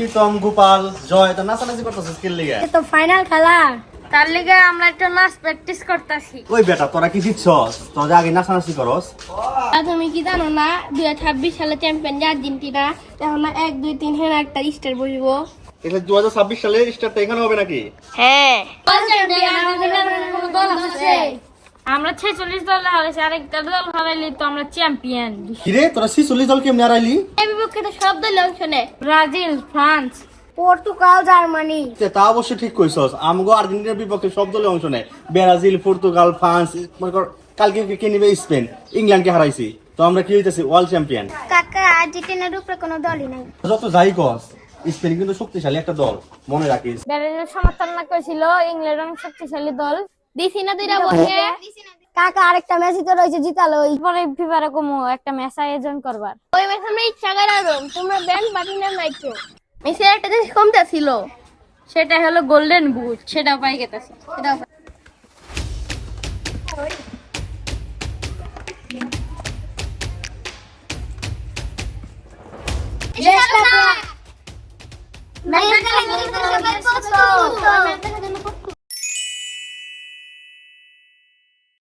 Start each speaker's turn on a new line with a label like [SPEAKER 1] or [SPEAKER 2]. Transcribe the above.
[SPEAKER 1] প্রীতম, গোপাল, জয় তো নাচানাচি করতেছিস কি লিগে?
[SPEAKER 2] তো ফাইনাল খেলা, তার লিগে আমরা একটু নাচ প্র্যাকটিস করতেছি।
[SPEAKER 1] ওই বেটা তোরা কি দিচ্ছস? তোরা যে আগে নাচানাচি করস।
[SPEAKER 2] তুমি কি জানো না 2026 সালে চ্যাম্পিয়ন যে আর্জেন্টিনা, এখন 1 2 3 হেন একটা স্টার বসবো।
[SPEAKER 1] এটা 2026 সালে স্টারটা এখানে হবে নাকি?
[SPEAKER 2] হ্যাঁ, আমরা 46 দল হারাইছি, আরেকটা দল হারাইলি তো আমরা চ্যাম্পিয়ন।
[SPEAKER 1] কিরে তোরা 46 দল কেমনে হারাইলি?
[SPEAKER 2] এই বিপক্ষে তো সব দল অংশ নেয়, ব্রাজিল, ফ্রান্স, পর্তুগাল, জার্মানি।
[SPEAKER 1] তা অবশ্যই ঠিক কইছস। আমগো আর্জেন্টিনার বিপক্ষে সব দলে অংশ নেয়, ব্রাজিল, পর্তুগাল, ফ্রান্স, মনে কর কালকে কে নিবে স্পেন, ইংল্যান্ডকে হারাইছি। তো আমরা কি হইতেছি ওয়ার্ল্ড চ্যাম্পিয়ন।
[SPEAKER 2] কাকা আর্জেন্টিনার উপরে কোনো দলই নাই।
[SPEAKER 1] যত যাই কস, স্পেন কিন্তু শক্তিশালী একটা দল, মনে রাখিস।
[SPEAKER 2] ব্রাজিল সমর্থন না করেছিল ইংল্যান্ড অনেক শক্তিশালী দল, দিছি না দুইটা বসে। কাকা আরেকটা ম্যাচ তো রয়েছে, জিতালো। পরে ফিফারে কমো একটা ম্যাচ আয়োজন করবার, ওই ম্যাচ আমরা ইচ্ছা করে তোমরা ব্যান্ড বাটিনা নাইছো। মেসির একটা জিনিস কমতা ছিল, সেটা হলো গোল্ডেন বুট, সেটাও পাই গেছে। সেটাও